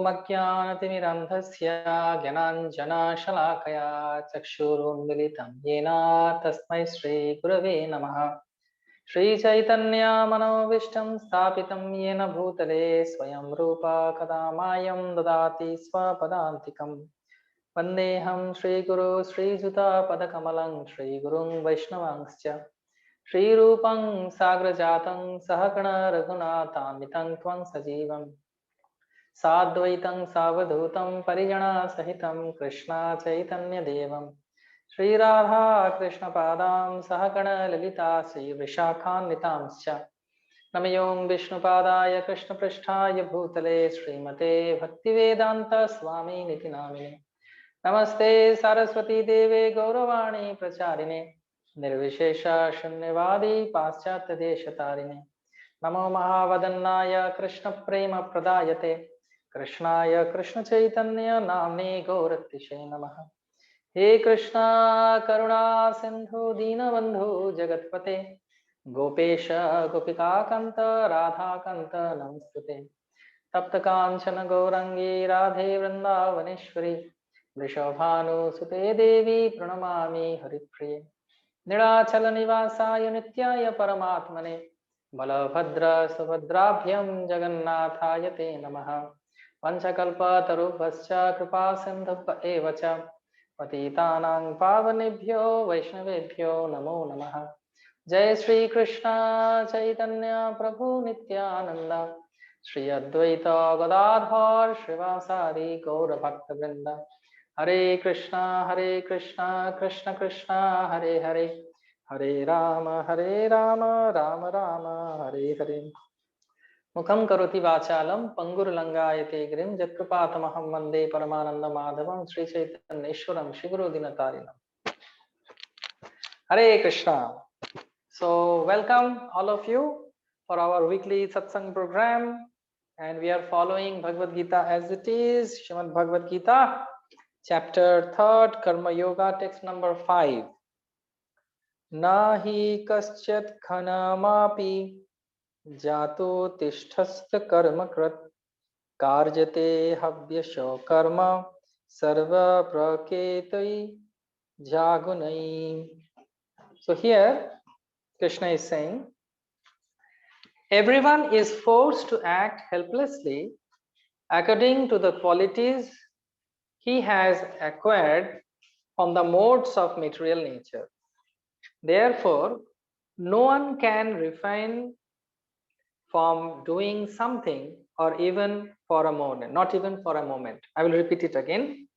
अज्ञानतिमिरन्धस्य ज्ञानाञ्जनशलाकया चक्षुरुन्मिलितं येन तस्मै श्रीगुरवे नमः। श्रीचैतन्यमनोभीष्टं स्थापितं येन भूतले स्वयं रूप कदा मायं ददाति स्वपदान्तिकम्। वन्देऽहं श्रीगुरो श्रीयुतापदकमलं श्रीगुरुं वैष्णवांश्च श्रीरूपं साग्रजातं सहगण रघुनाथान्वितं त्वं सजीवम् साद्वैतं सावधूतं परिजनसहितं कृष्ण चैतन्यदेवं श्रीराधा कृष्णपादां सहगण ललिता श्रीविशाखान्वितांश्च नमयों विष्णुपादाय कृष्णपृष्ठाय भूतले श्रीमते भक्तिवेदान्त स्वामिनिति नामिने नमस्ते सरस्वती देवे गौरवाणी प्रचारिणे निर्विशेष शून्यवादी पाश्चात्य देशतारिणे नमो महावदन्नाय कृष्ण प्रेम प्रदायते कृष्णाय कृष्ण चैतन्य नाम्ने गौरतिशे नमः। हे कृष्णा करुणा सिंधु दीनबंधु जगतपते गोपेश गोपिकाकांत राधाकांत नमस्तुते तप्त कांचन गौरंगी राधे वृंदावनेश्वरी वृषभानुसुते देवी प्रणमामि हरिप्रिये नीलाचल निवासाय नित्याय परमात्मने बलभद्र सुभद्राभ्यं जगन्नाथाय ते नमः। पंचकल्पतरुभ्यश्च कृपा सिन्धुभ्य एव च पतितानां पावनेभ्यो वैष्णवेभ्यो नमो नमः। जय श्री कृष्ण चैतन्य प्रभु नित्यानंद श्री अद्वैत गदाधर श्रीवासादि गौर भक्तवृंद हरे कृष्णा कृष्ण कृष्ण हरे हरे हरे राम राम राम हरे हरे। मुखं करोति वाचालं पंगुर्लंघयते गिरिं यत्कृपातमहं वन्दे परमानन्दमाधवं श्रीचैतन्येश्वरं श्रीगुरुदिनतारिणम्। हरे Krishna. So welcome all of you for our weekly satsang program, and we are following Bhagavad Gita as it is, Srimad Bhagavad Gita, chapter 3, Karma Yoga, text number 5. Nahi kaschat khanamapi jato tisthast karma krat karjate havyasho karma sarva praketai jagunai. So here Krishna is saying, everyone is forced to act helplessly according to the qualities he has acquired from the modes of material nature. Therefore, no one can refrain from doing something or even for a moment, not even for a moment. I will repeat it again.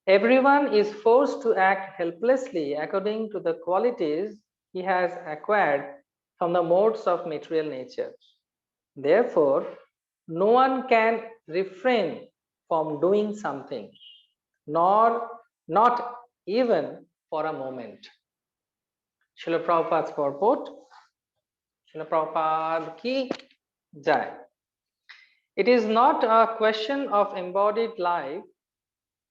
Everyone is forced to act helplessly according to the qualities he has acquired from the modes of material nature. Therefore, no one can refrain from doing something, nor not even for a moment. Srila Prabhupada's purport. Srila Prabhupada ki jai. It is not a question of embodied life,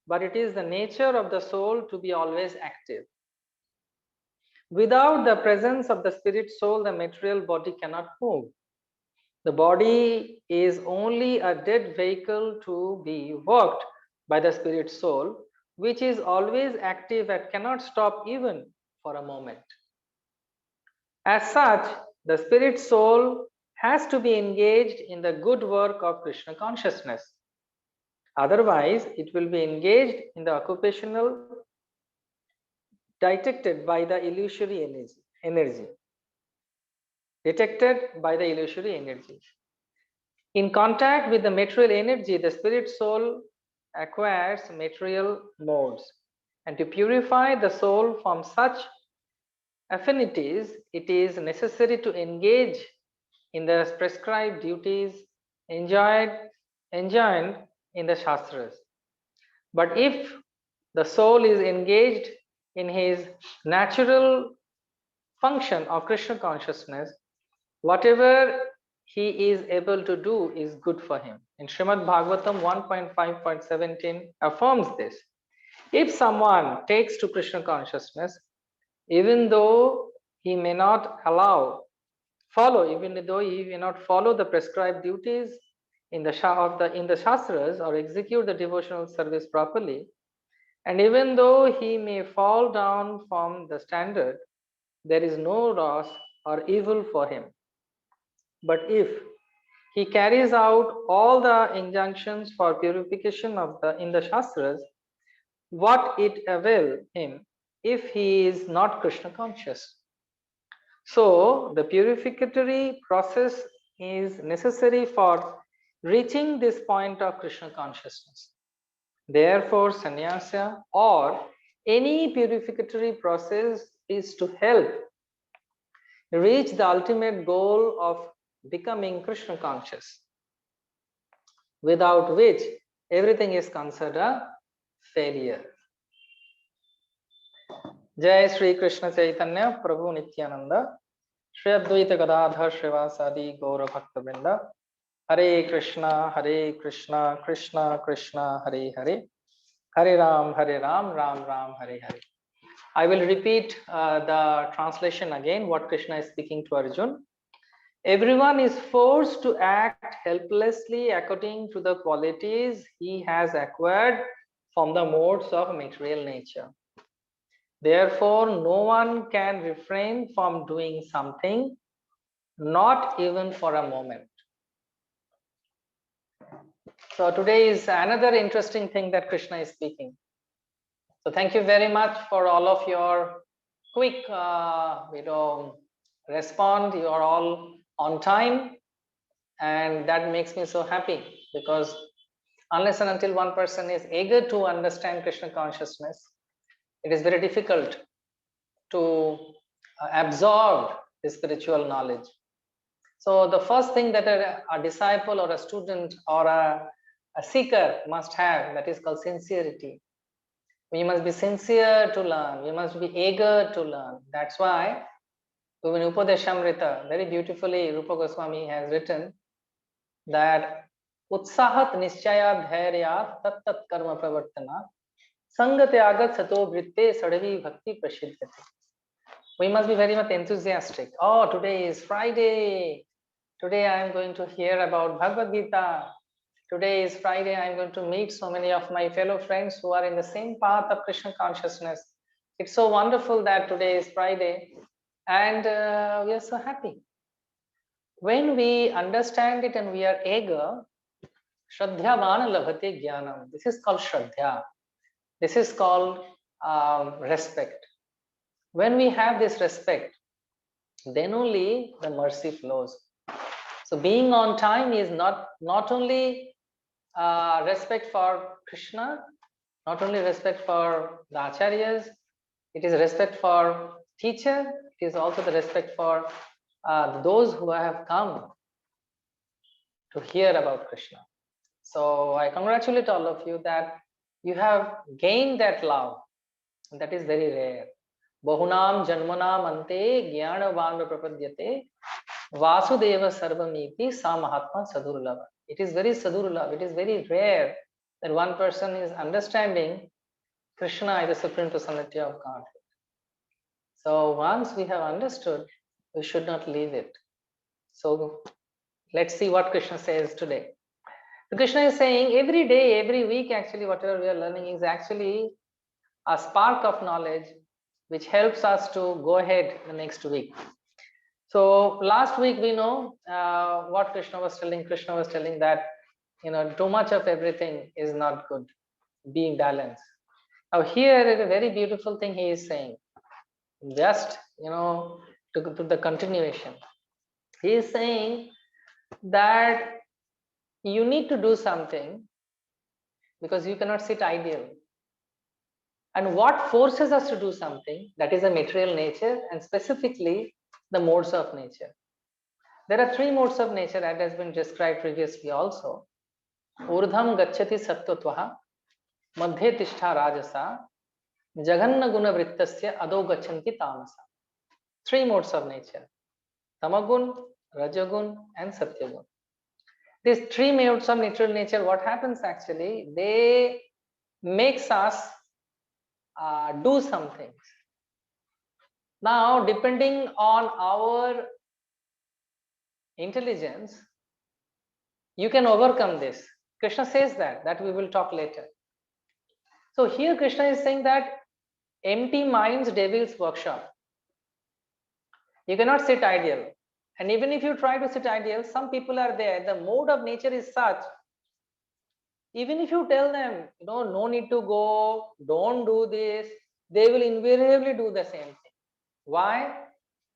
but it is the nature of the soul to be always active. Without the presence of the spirit soul, the material body cannot move. The body is only a dead vehicle to be worked by the spirit soul, which is always active and cannot stop even for a moment. As such, the spirit soul has to be engaged in the good work of Krishna consciousness. Otherwise, it will be engaged in the occupational detected by the illusory energy. Detected by the illusory energy. In contact with the material energy, the spirit soul acquires material modes. And to purify the soul from such affinities, it is necessary to engage in the prescribed duties enjoined in the Shastras. But if the soul is engaged in his natural function of Krishna consciousness, whatever he is able to do is good for him. In Srimad Bhagavatam 1.5.17 affirms this. If someone takes to Krishna consciousness, even though he may not follow the prescribed duties in the Shastras or execute the devotional service properly, and even though he may fall down from the standard, there is no loss or evil for him. But if he carries out all the injunctions for purification of in the Shastras, what it avail him if he is not Krishna conscious? So the purificatory process is necessary for reaching this point of Krishna consciousness. Therefore, sannyasa or any purificatory process is to help reach the ultimate goal of becoming Krishna conscious, without which everything is considered a failure. Jai Shri Krishna Chaitanya Prabhu Nityananda Shri Advaita Gadadhar Srivasadi Gaura Bhakta Vrinda Hare Krishna Krishna Krishna Hare Hare Hare Ram Ram Ram Hare Hare. I will repeat the translation again, what Krishna is speaking to Arjun. Everyone is forced to act helplessly according to the qualities he has acquired from the modes of material nature. Therefore, no one can refrain from doing something, not even for a moment. So today is another interesting thing that Krishna is speaking. So thank you very much for all of your quick, respond. You are all on time, and that makes me so happy, because unless and until one person is eager to understand Krishna consciousness, it is very difficult to absorb the spiritual knowledge. So the first thing that a disciple or a student or a seeker must have, that is called sincerity. We must be sincere to learn. We must be eager to learn. That's why in Upadeshamrita, very beautifully, Rupa Goswami has written that Utsahat Nischayat Dhairyat Tat Tat Karma Pravartana Sangate Agat Sato Vritte Sadhavi Bhakti Prasiddhati. We must be very much enthusiastic. Oh, today is Friday. Today I am going to hear about Bhagavad Gita. Today is Friday. I am going to meet so many of my fellow friends who are in the same path of Krishna consciousness. It's so wonderful that today is Friday, and we are so happy. When we understand it and we are eager, Shraddhyavana labhate jnanam. This is called Shraddha. This is called respect. When we have this respect, then only the mercy flows. So being on time is not only respect for Krishna, not only respect for the acharyas, it is respect for teacher, it is also the respect for those who have come to hear about Krishna. So I congratulate all of you that you have gained that love. That is very rare. Bahunam janmanam ante jnanavana prapadyate Vasudeva Sarvamiti Sa Mahatma Sadurlava. It is very Sadurlava, it is very rare that one person is understanding Krishna is the supreme personality of Godhead. So once we have understood, we should not leave it. So let's see what Krishna says today. So Krishna is saying every day, every week, actually, whatever we are learning is actually a spark of knowledge which helps us to go ahead the next week. So last week we know what Krishna was telling. Krishna was telling that too much of everything is not good, being balanced. Now here is a very beautiful thing he is saying. Just to the continuation, he is saying that you need to do something because you cannot sit idle. And what forces us to do something? That is a material nature, and specifically the modes of nature. There are three modes of nature that has been described previously also. Urdham gacchati sattvatvaha, madhye tishtha rajasa, jaganna guna vrittasya ado gacchanti tamasa. Three modes of nature. Tamagun, Rajagun and Satyagun. These three modes of natural nature, what happens actually? They makes us do some things. Now, depending on our intelligence, You can overcome this. Krishna says that we will talk later. So here Krishna is saying that empty mind's devil's workshop. You cannot sit ideal. And even if you try to sit ideal, some people are there. The mode of nature is such. Even if you tell them, no need to go, don't do this, they will invariably do the same thing. Why?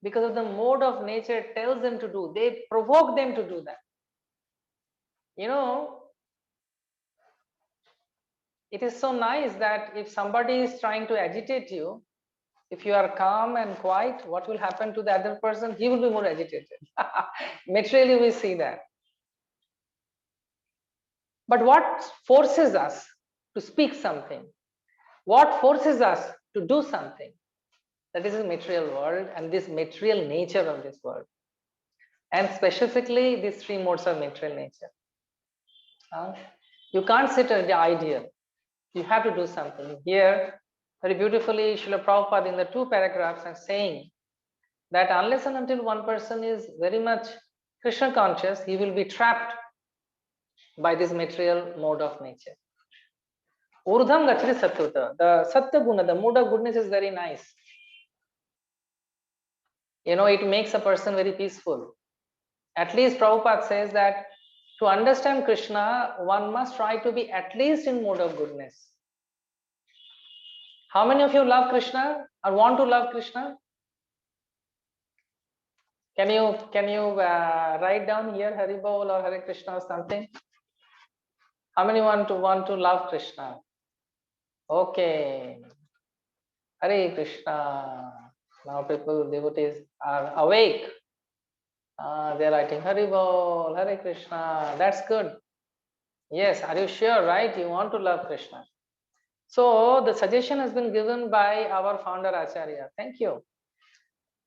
Because of the mode of nature tells them to do. They provoke them to do that. It is so nice that if somebody is trying to agitate you, if you are calm and quiet, what will happen to the other person? He will be more agitated. Materially, we see that. But what forces us to speak something? What forces us to do something? That is the material world and this material nature of this world. And specifically, these three modes of material nature. You can't sit at the ideal. You have to do something. Here, very beautifully, Srila Prabhupada in the 2 paragraphs are saying that unless and until one person is very much Krishna conscious, he will be trapped by this material mode of nature. Urdham gachati sattva. The sattva guna, the mode of goodness is very nice. It makes a person very peaceful. At least Prabhupada says that to understand Krishna, one must try to be at least in mode of goodness. How many of you love Krishna or want to love Krishna? Can you write down here Haribol or Hare Krishna or something? How many want to love Krishna? Okay. Hare Krishna. Now people, devotees are awake. They are writing Haribol, Hare Krishna. That's good. Yes, are you sure, right? You want to love Krishna. So the suggestion has been given by our founder Acharya. Thank you.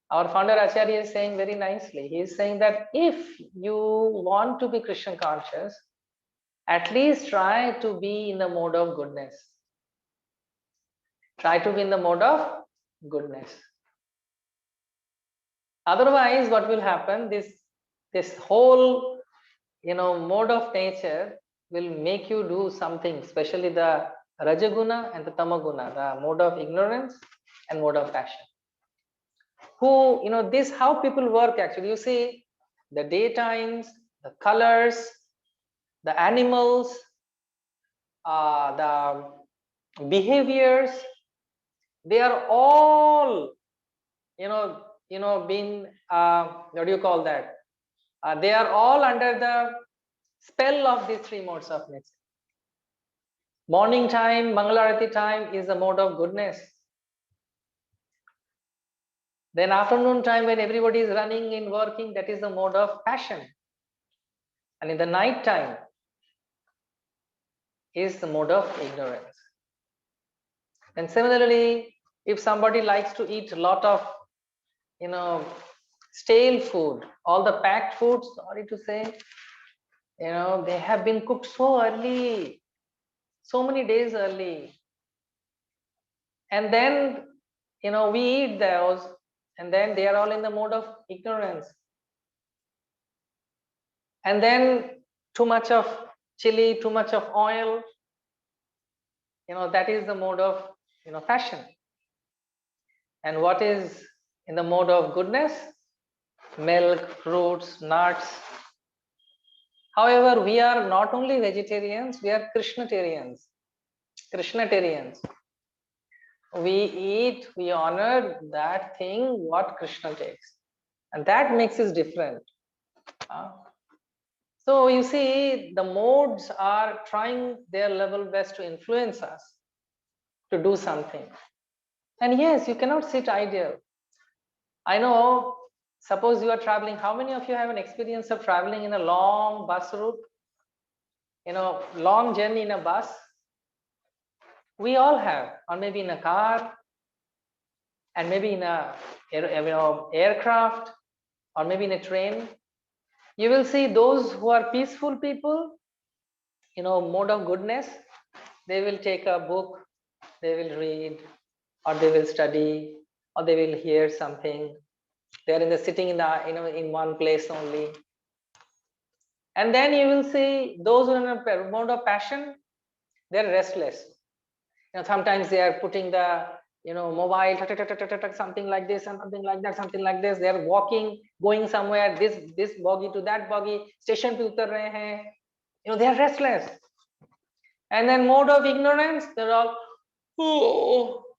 Our founder Acharya is saying very nicely. He is saying that if you want to be Krishna conscious, at least try to be in the mode of goodness. Try to be in the mode of goodness. Otherwise, what will happen? This whole mode of nature will make you do something, especially the Rajaguna and the Tamaguna, the mode of ignorance and mode of passion. This how people work actually. You see the daytimes, the colors, the animals, the behaviors, they are all been what do you call that? They are all under the spell of these three modes of nature. Morning time, Mangalarati time is the mode of goodness. Then afternoon time, when everybody is running and working, that is the mode of passion. And in the night time is the mode of ignorance. And similarly, if somebody likes to eat a lot of stale food, all the packed foods, sorry to say, they have been cooked so early, so many days early. And then, we eat those, and then they are all in the mode of ignorance. And then too much of chili, too much of oil, that is the mode of, passion. And what is in the mode of goodness? Milk, fruits, nuts. However, we are not only vegetarians, we are Krishnatarians. Krishnatarians. We honor that thing what Krishna takes. And that makes us different. So you see, the modes are trying their level best to influence us to do something. And yes, you cannot sit ideal. I know, suppose you are traveling. How many of you have an experience of traveling in a long bus route? Long journey in a bus? We all have, or maybe in a car, and maybe in a aircraft, or maybe in a train. You will see those who are peaceful people, mode of goodness, they will take a book, they will read, or they will study, or they will hear something. They are sitting in in one place only. And then you will see those who are in a mode of passion, they're restless. Sometimes they are putting the mobile something like this and something like that, something like this. They are walking, going somewhere, this bogie to that bogie, station pe utar rahe hain. They are restless. And then mode of ignorance, they're all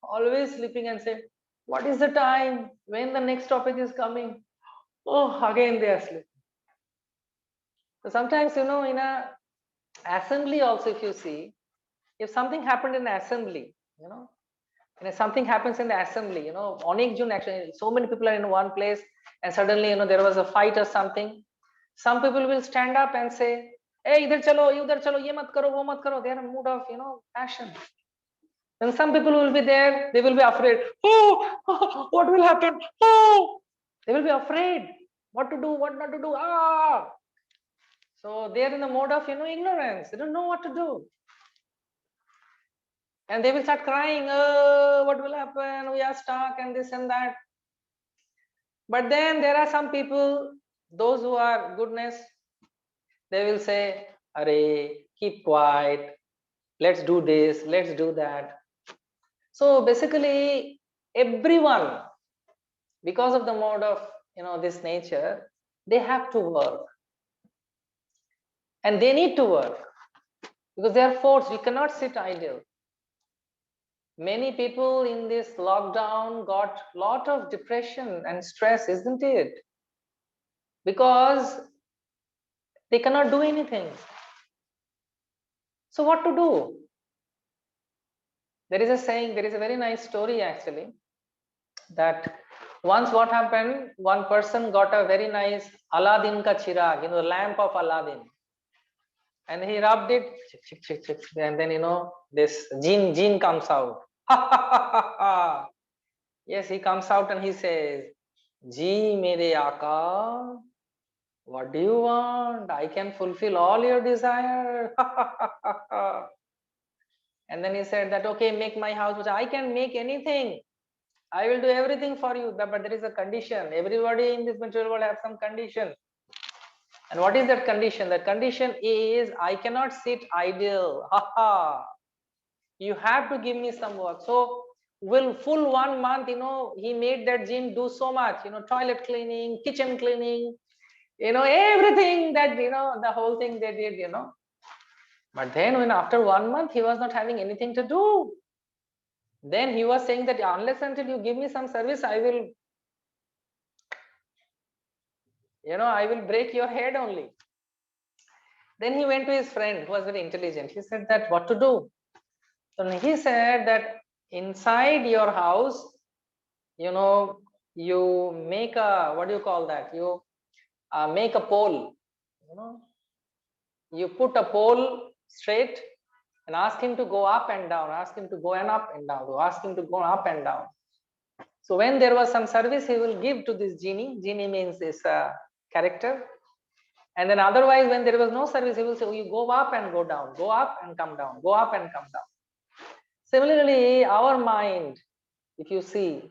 always sleeping and say, what is the time? When the next topic is coming? Oh, again they are sleeping. So sometimes, in a assembly also, if you see, if something happened in assembly, something happens in the assembly, onek jun actually, so many people are in one place, and suddenly, there was a fight or something. Some people will stand up and say, hey, udhar chalo, ye mat karo, wo mat karo. They are in a mood of, passion. And some people will be there, they will be afraid. Oh, what will happen? Oh, they will be afraid. What to do, what not to do. Ah. So they are in the mode of, ignorance. They don't know what to do. And they will start crying, oh, what will happen? We are stuck and this and that. But then there are some people, those who are goodness, they will say, Arey, keep quiet. Let's do this, let's do that. So basically, everyone, because of the mode of this nature, they have to work. And they need to work because they are forced. We cannot sit idle. Many people in this lockdown got a lot of depression and stress, isn't it? Because they cannot do anything. So what to do? There is a saying, there is a very nice story actually, that once what happened, one person got a very nice Aladdin ka chirag, the lamp of Aladdin. And he rubbed it, and then this jinn comes out. Yes, he comes out and he says, Ji mere Aaka, what do you want? I can fulfill all your desire. And then he said that, okay, make my house, which I can make anything. I will do everything for you, but there is a condition. Everybody in this material world have some condition. And what is that condition? That condition is, I cannot sit idle. You have to give me some work. So will full 1 month, he made that jinn do so much, toilet cleaning, kitchen cleaning, everything that, the whole thing they did, But then when after 1 month, he was not having anything to do. Then he was saying that unless until you give me some service, I will, I will break your head only. Then he went to his friend who was very intelligent. He said that what to do? So he said that inside your house, you make a, what do you call that? You make a pole, you put a pole straight and ask him to go up and down, ask him to go and up and down, ask him to go up and down. So when there was some service, he will give to this genie. Genie means this character. And then otherwise, when there was no service, he will say, oh, you go up and go down, go up and come down, go up and come down. Similarly, our mind, if you see,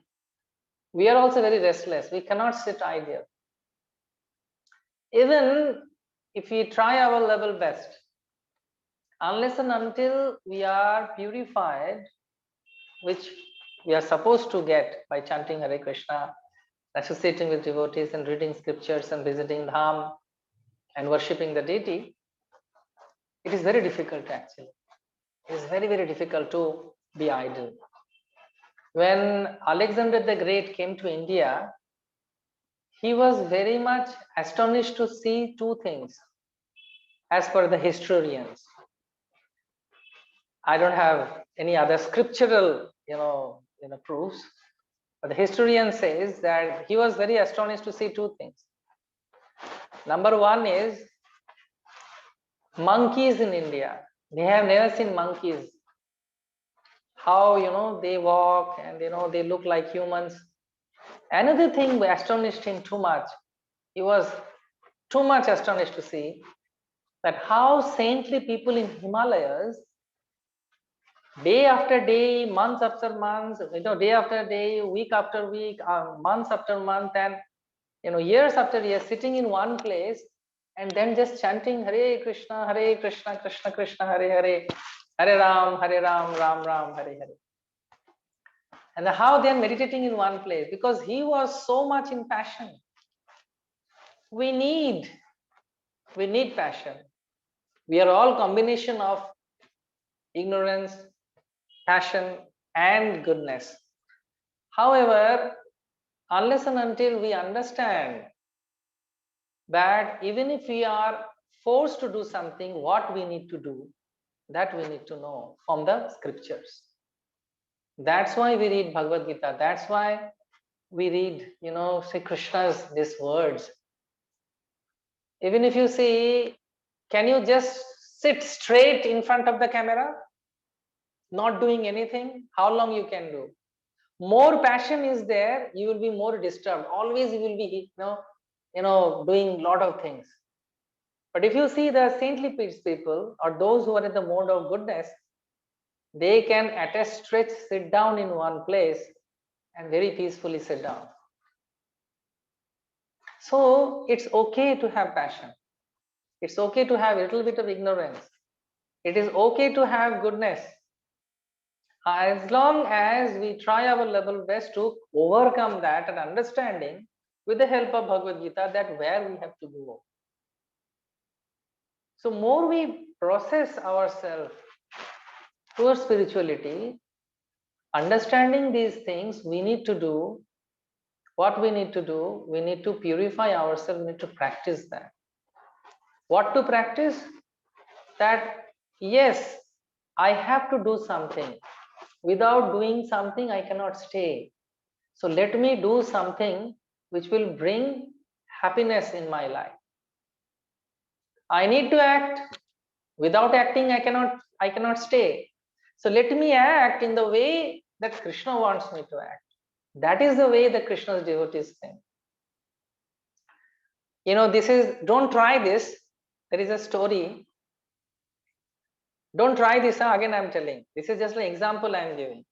we are also very restless. We cannot sit idle. Even if we try our level best, unless and until we are purified, which we are supposed to get by chanting Hare Krishna, associating with devotees and reading scriptures and visiting Dham and worshipping the deity, it is very difficult actually. It is very, very difficult to be idle. When Alexander the Great came to India, he was very much astonished to see two things as per the historians. I don't have any other scriptural, proofs, but the historian says that he was very astonished to see two things. Number one is monkeys in India. They have never seen monkeys. How, they walk and, they look like humans. Another thing astonished him too much. He was too much astonished to see that how saintly people in Himalayas, day after day, months after months, day after day, week after week, months after month, and years after years, sitting in one place, and then just chanting Hare Krishna, Krishna Krishna, Hare Hare, Hare Ram, Ram Ram, Hare Hare. And how they are meditating in one place, because he was so much in passion. We need passion. We are all combination of ignorance, passion, and goodness. However, unless and until we understand that even if we are forced to do something, what we need to do, that we need to know from the scriptures. That's why we read Bhagavad Gita. That's why we read, Sri Krishna's these words. Even if you see, can you just sit straight in front of the camera, not doing anything? How long you can do? More passion is there, you will be more disturbed. Always you will be, doing a lot of things. But if you see the saintly people or those who are in the mode of goodness, they can at a stretch sit down in one place and very peacefully sit down. So it's okay to have passion. It's okay to have a little bit of ignorance. It is okay to have goodness. As long as we try our level best to overcome that and understanding with the help of Bhagavad Gita that where we have to go. So more we process ourselves towards spirituality, understanding these things, we need to do what we need to do. We need to purify ourselves, we need to practice that. What to practice? That yes, I have to do something. Without doing something, I cannot stay. So let me do something which will bring happiness in my life. I need to act. Without acting, I cannot stay. So let me act in the way that Krishna wants me to act. That is the way the Krishna's devotees think. Don't try this. There is a story. Don't try this, again I'm telling. This is just an example I'm giving.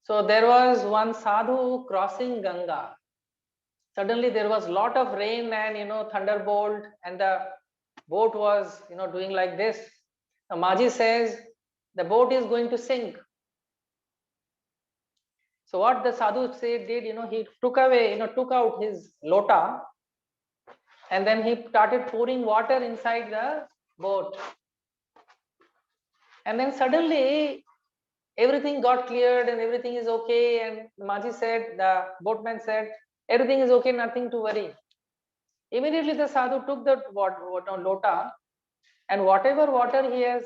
So there was one sadhu crossing Ganga. Suddenly there was a lot of rain and thunderbolt, and the boat was doing like this. The Maji says the boat is going to sink. So what the sadhu said did, he took out his lota, and then he started pouring water inside the boat. And then suddenly everything got cleared and everything is okay. And the boatman said, everything is okay, nothing to worry. Immediately the sadhu took the lota, and whatever water he has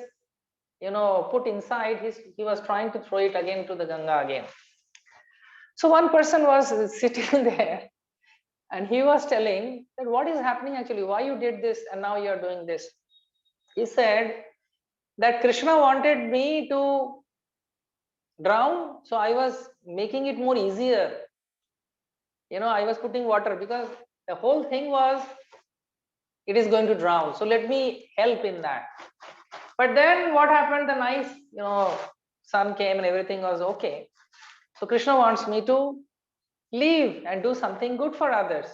put inside, he was trying to throw it again to the Ganga again. So one person was sitting there and he was telling that what is happening actually, why you did this and now you are doing this. He said that Krishna wanted me to drown, so I was making it more easier. I was putting water because the whole thing was it is going to drown, so let me help in that. But then what happened, the nice sun came and everything was okay. So Krishna wants me to leave and do something good for others.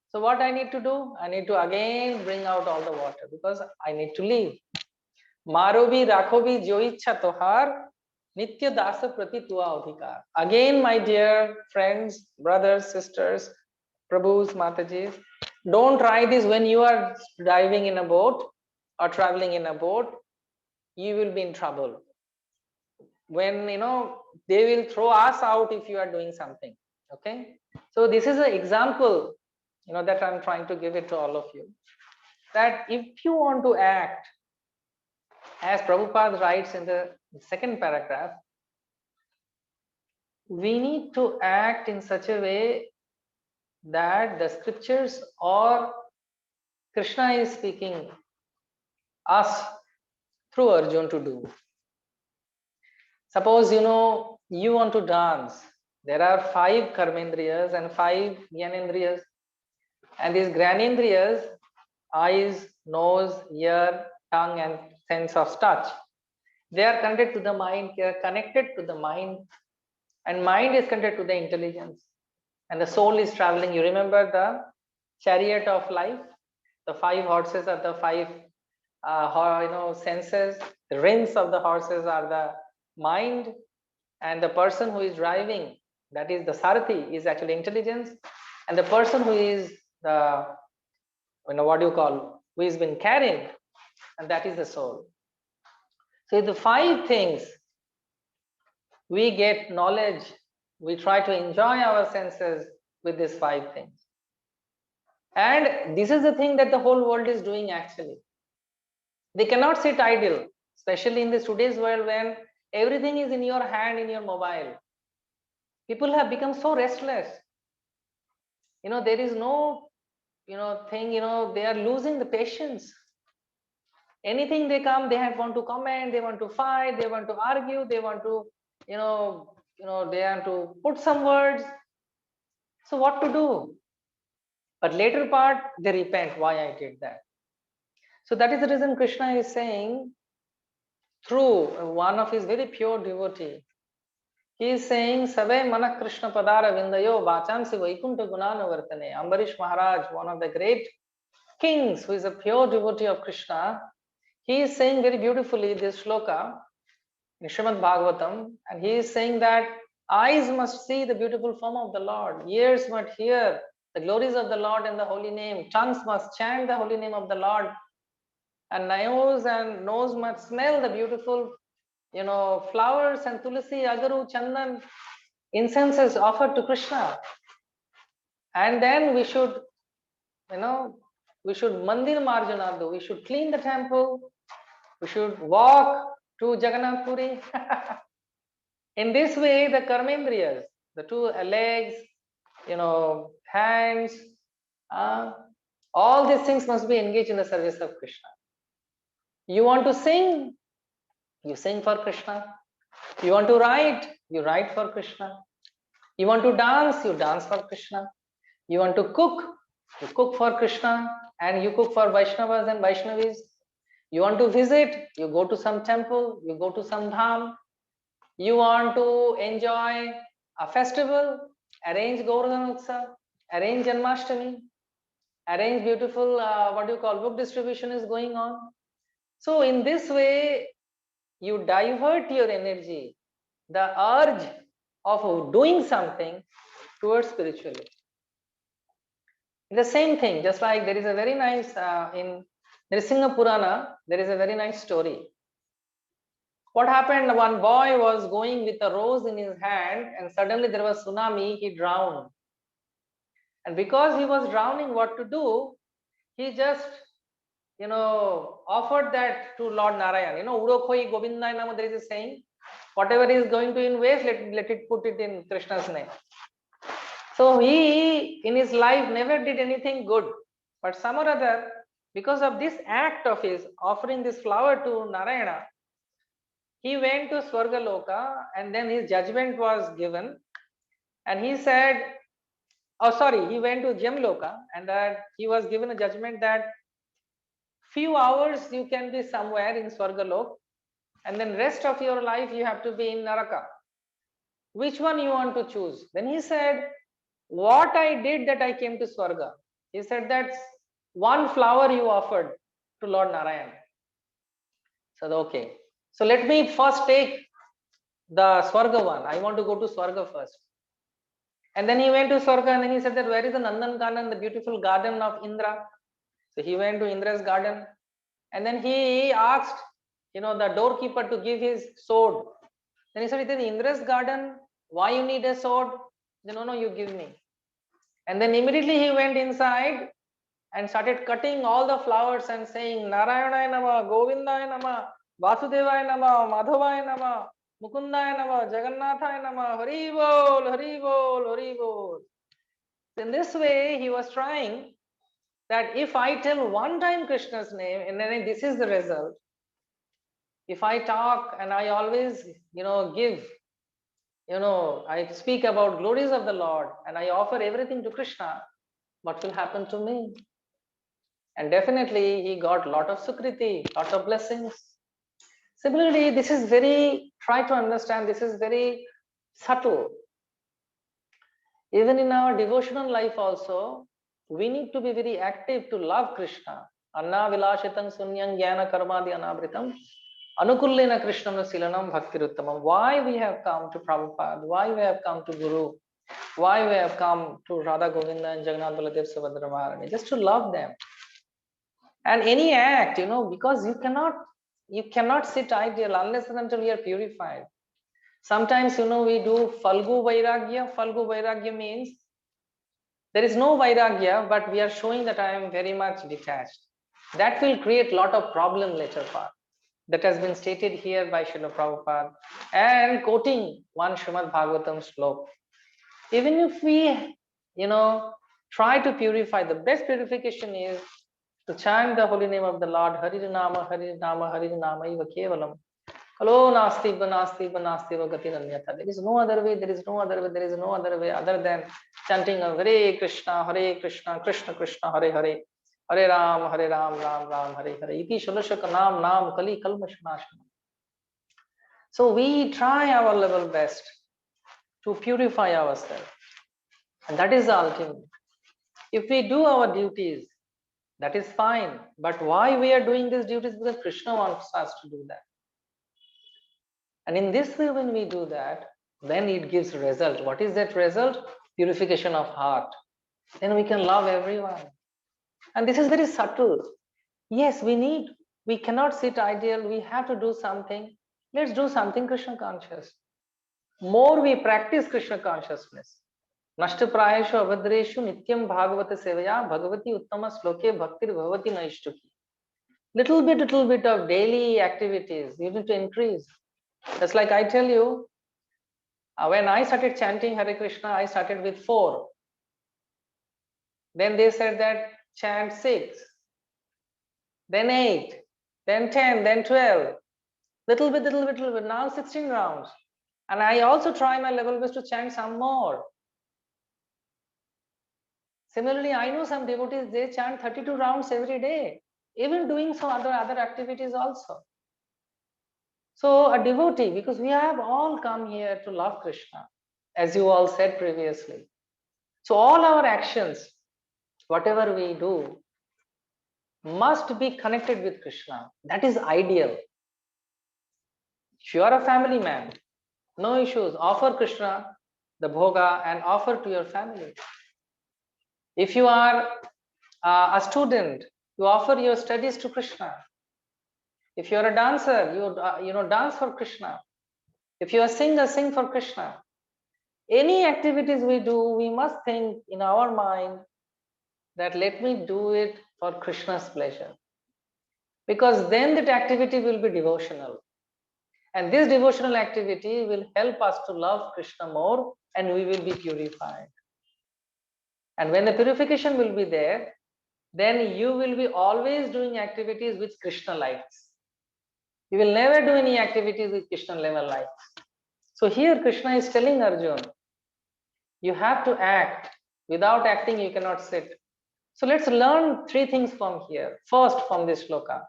So what I need to do? I need to again bring out all the water because I need to leave. Marobi rakhobi jo ichha tohar nitya dasa prati tua adhikar. Again, my dear friends, brothers, sisters, Prabhus, Matajis, don't try this when you are diving in a boat or traveling in a boat. You will be in trouble. When they will throw us out if you are doing something. Okay, so this is an example that I'm trying to give it to all of you, that if you want to act as Prabhupada writes in the second paragraph, we need to act in such a way that the scriptures or Krishna is speaking us through Arjuna to do. Suppose you want to dance. There are 5 karmendriyas and 5 gyanendriyas. And these gyanendriyas, eyes, nose, ear, tongue, and sense of touch, they are connected to the mind. They are connected to the mind, and mind is connected to the intelligence. And the soul is traveling. You remember the chariot of life? The 5 horses are the 5 senses. The reins of the horses are the mind, and the person who is driving, that is the Sarathi, is actually intelligence, and the person who is the, what do you call, who has been carrying, and that is the soul. So the 5 things, we get knowledge, we try to enjoy our senses with these 5 things. And this is the thing that the whole world is doing actually. They cannot sit idle, especially in this today's world when everything is in your hand, in your mobile. People have become so restless. There is no, thing, they are losing the patience. Anything they come, they want to comment, they want to fight, they want to argue, they want to, they want to put some words. So what to do? But later part, they repent why I did that. So that is the reason Krishna is saying through one of his very pure devotee. He is saying, Save Mana Krishna Padara Vindayo Vachansi Vaikunta Gunana Vartane. Ambarish Maharaj, one of the great kings who is a pure devotee of Krishna, he is saying very beautifully this shloka in Srimad Bhagavatam, and he is saying that eyes must see the beautiful form of the Lord, ears must hear the glories of the Lord and the holy name, tongues must chant the holy name of the Lord, and nose must smell the beautiful, flowers and tulsi, agaru, chandan, incenses offered to Krishna. And then we should, mandir marjanadu, we should clean the temple, we should walk to Jagannath Puri. In this way, the karmendriyas, the 2 legs, hands, all these things must be engaged in the service of Krishna. You want to sing, you sing for Krishna. You want to write, you write for Krishna. You want to dance, you dance for Krishna. You want to cook, you cook for Krishna, and you cook for Vaishnavas and Vaishnavis. You want to visit, you go to some temple, you go to some dham. You want to enjoy a festival, arrange Govardhan Utsav, arrange Janmashtami, arrange beautiful, book distribution is going on. So in this way, you divert your energy, the urge of doing something towards spirituality. The same thing, just like there is a very nice, in Nrsimha Purana, there is a very nice story. What happened? One boy was going with a rose in his hand, and suddenly there was tsunami, he drowned. And because he was drowning, what to do? He just, offered that to Lord Narayan. Udokhoi Govindai Nama, there is a saying, whatever is going to invest, let it put it in Krishna's name. So he, in his life, never did anything good. But some or other, because of this act of his offering this flower to Narayana, he went to Swargaloka, and then his judgment was given. And he said, he went to Jamloka, and that he was given a judgment that few hours you can be somewhere in Swargalok, and then rest of your life you have to be in Naraka. Which one you want to choose? Then he said, what I did that I came to Swarga. He said, that's one flower you offered to Lord Narayan. So okay. So let me first take the Swarga one. I want to go to Swarga first. And then he went to Swarga, and then he said that where is the Nandankanan, the beautiful garden of Indra? So he went to Indra's garden, and then he asked, the doorkeeper to give his sword. Then he said, it is Indra's garden. Why you need a sword? Then no, you give me. And then immediately he went inside and started cutting all the flowers and saying, Narayana Nama, Govindaya Nama, Vasudevaya Nama, Madhavaya Nama, Mukundaya Nama, Jagannathaya Nama, Hari Bol, Hari Bol, Hari Bol. In this way, he was trying that if I tell one time Krishna's name, and then this is the result. If I talk and I always, give, I speak about glories of the Lord and I offer everything to Krishna, what will happen to me? And definitely he got lot of sukriti, lot of blessings. Similarly, this is try to understand, this is very subtle. Even in our devotional life also, We need to be very active to love Krishna. Anna vilashitam sunyam jnana karmadi anavritam anukullena krishnam silanam bhaktiruttamam. Why we have come to Prabhupada? Why we have come to Guru? Why we have come to Radha Govinda and Jagannath Baladev Subhadra Maharani? Just to love them. And any act, because you cannot sit idle unless and until you are purified. Sometimes, we do Falgu Vairagya. Falgu Vairagya means there is no Vairagya, but we are showing that I am very much detached. That will create a lot of problem later part. That has been stated here by Srila Prabhupada and quoting one Srimad Bhagavatam slok. Even if we, try to purify, the best purification is to chant the holy name of the Lord, Hari Nama, Hari Nama, Hari Nama, Iva Kevalam. Kalo nasti banasti banasti vagati nanyata. There is no other way, there is no other way, there is no other way other than chanting of Hare Krishna, Krishna Krishna, Hare Hare, Hare Ram, Ram Ram, Hare Hare. Iti Shalashaka Nam Kali Kalmashanashana. So we try our level best to purify ourselves. And that is the ultimate. If we do our duties, that is fine. But why we are doing these duties? Because Krishna wants us to do that. And in this way, when we do that, then it gives result. What is that result? Purification of heart. Then we can love everyone. And this is very subtle. Yes, we cannot sit idle. We have to do something. Let's do something Krishna conscious. More we practice Krishna consciousness. Nashta prayeshu avadreshu nityam bhagavata sevaya bhagavati uttama sloke bhaktir bhavati naishtuki. Little bit of daily activities you need to increase. Just like I tell you, when I started chanting Hare Krishna, I started with 4. Then they said that chant 6, then 8, then 10, then 12. Little bit. Now 16 rounds. And I also try my level best to chant some more. Similarly, I know some devotees, they chant 32 rounds every day, even doing some other activities also. So a devotee, because we have all come here to love Krishna, as you all said previously. So all our actions, whatever we do, must be connected with Krishna. That is ideal. If you are a family man, no issues. Offer Krishna the bhoga and offer to your family. If you are a student, you offer your studies to Krishna. If you are a dancer, you dance for Krishna. If you are a singer, sing for Krishna. Any activities we do, we must think in our mind that let me do it for Krishna's pleasure. Because then that activity will be devotional. And this devotional activity will help us to love Krishna more and we will be purified. And when the purification will be there, then you will be always doing activities which Krishna likes. You will never do any activities which Krishna never likes. So here Krishna is telling Arjuna, you have to act. Without acting, you cannot sit. So let's learn 3 things from here. First, from this shloka.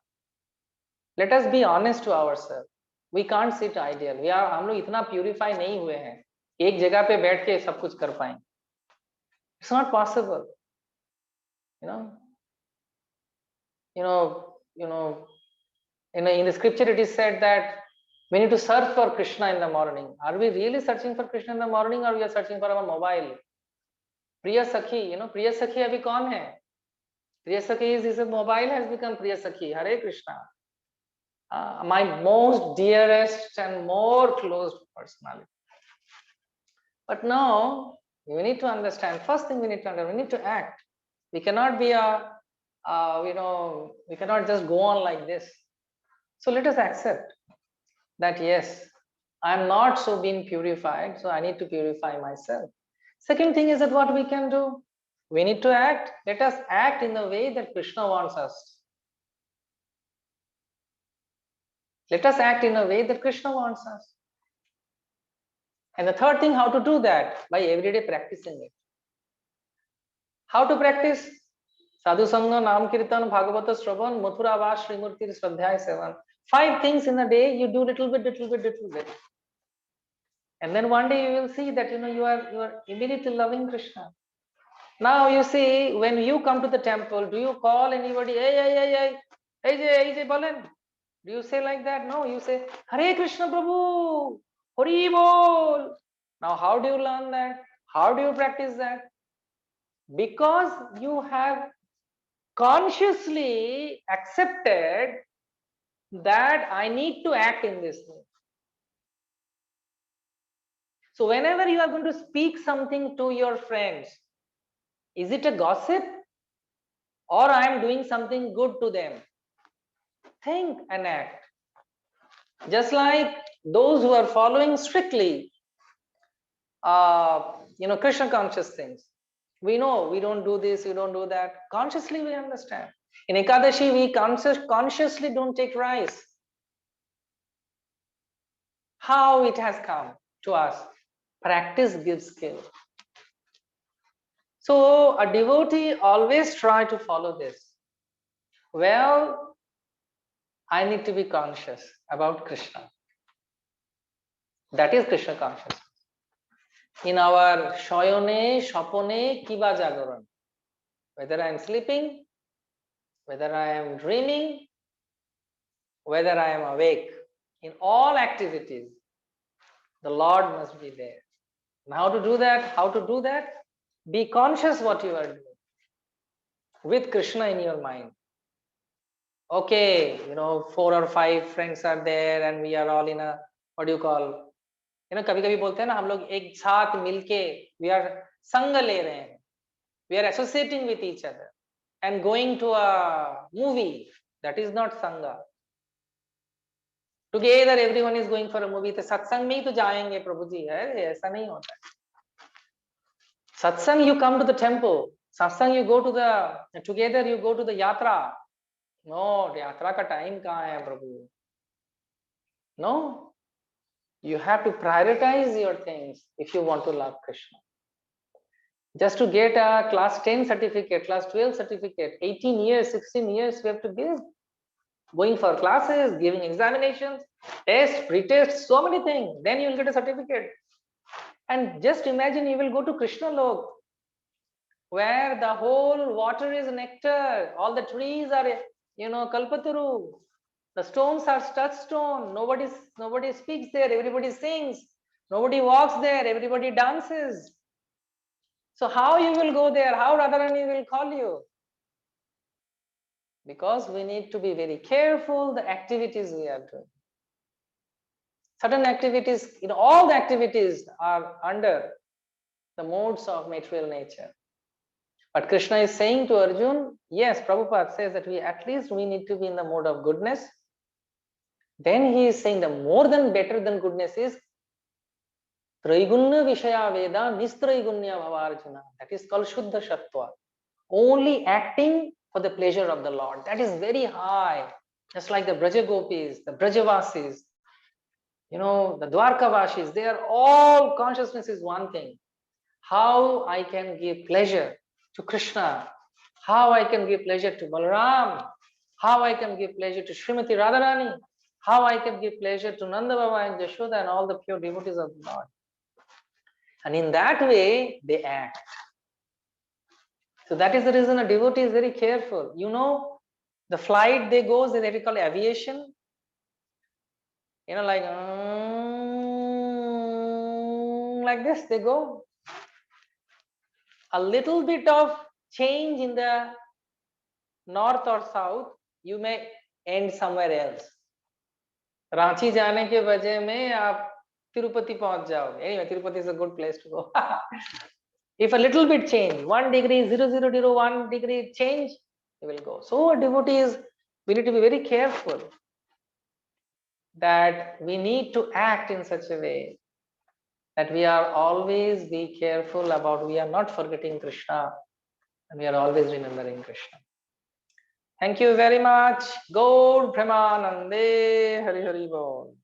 Let us be honest to ourselves. We can't sit ideal. हम लोग इतना purify नहीं हुए हैं एक जगह पे बैठ के सब कुछ कर पाएं. It's not possible. In the scripture it is said that we need to search for Krishna in the morning. Are we really searching for Krishna in the morning or we are searching for our mobile? Priya Sakhi, Priya Sakhi abhi kaun hai? Priya Sakhi is his mobile has become Priya Sakhi. Hare Krishna. My most dearest and more close personality. But now we need to understand. First thing we need to understand, we need to act. We cannot be we cannot just go on like this. So let us accept that yes, I am not so being purified, so I need to purify myself. Second thing is that what we can do, we need to act. Let us act in the way that Krishna wants us. Let us act in a way that Krishna wants us. And the third thing, how to do that? By everyday practicing it. How to practice? Sadhu Sangha, Nam Kirtan, Bhagavata Shravan, Mathura Vash, Srimurti, Swadhyaya Sevan. 5 things in a day, you do little bit. And then one day you will see that you are immediately loving Krishna. Now you see, when you come to the temple, do you call anybody, hey, Bolen? Do you say like that? No, you say, Hare Krishna Prabhu, Hari Bol. Now, how do you learn that? How do you practice that? Because you have consciously accepted that I need to act in this way. So, whenever you are going to speak something to your friends, is it a gossip or I am doing something good to them? Think and act. Just like those who are following strictly, Krishna conscious things. We know we don't do this, we don't do that. Consciously we understand. In Ekadashi, we consciously don't take rice. How it has come to us? Practice gives skill. So a devotee always try to follow this. Well, I need to be conscious about Krishna. That is Krishna consciousness. In our Shayone, Shapone, Kiba Jagaran. Whether I am sleeping, whether I am dreaming, whether I am awake, in all activities, the Lord must be there. And how to do that? How to do that? Be conscious what you are doing with Krishna in your mind. Okay, 4 or 5 friends are there and we are all in a, what do you call, कभी-कभी बोलते हैं ना हम लोग एक साथ मिलके we are संग ले रहे हैं, we are associating with each other and going to a movie. That is not sangha. Together everyone is going for a movie. तो सत्संग में ही तो जाएंगे प्रभु जी, है ऐसा नहीं होता है. Satsang, you come to the temple. Satsang, you go to the, together you go to the yatra. No, yatra ka time kahan hai Prabhu? No. You have to prioritize your things if you want to love Krishna. Just to get a class 10 certificate, class 12 certificate, 18 years, 16 years, we have to give. Going for classes, giving examinations, tests, pre-tests, so many things. Then you will get a certificate. And just imagine you will go to Krishna Lok, where the whole water is nectar, all the trees are, kalpataru, the stones are touchstone, nobody speaks there, everybody sings, nobody walks there, everybody dances. So how you will go there? How Radharani will call you? Because we need to be very careful the activities we are doing. Certain activities, all the activities are under the modes of material nature. But Krishna is saying to Arjun, yes, Prabhupada says that at least we need to be in the mode of goodness. Then he is saying the more than better than goodness is Traigunya Vishaya Veda Nistraigunya Bhavarjuna. That is called Shuddha Shattva. Only acting for the pleasure of the Lord. That is very high. Just like the Braja Gopis, the Brajavasis, the Dwarkavasis, they are all, consciousness is one thing. How I can give pleasure to Krishna, how I can give pleasure to Balaram, how I can give pleasure to Srimati Radharani, how I can give pleasure to Nanda Baba and Jashoda and all the pure devotees of the Lord. And in that way, they act. So that is the reason a devotee is very careful. The flight they go, they call aviation. Like this, they go. A little bit of change in the north or south, you may end somewhere else. Ranchi जाने के वजह में आप तिरुपति पहुंच जाओगे. Anyway, Tirupati is a good place to go. If a little bit change, 1 degree, 0.001 degree change, you will go. So devotees, we need to be very careful that we need to act in such a way that we are always be careful about, we are not forgetting Krishna and we are always remembering Krishna. Thank you very much. Gaur Premanande Hari Hari Bol.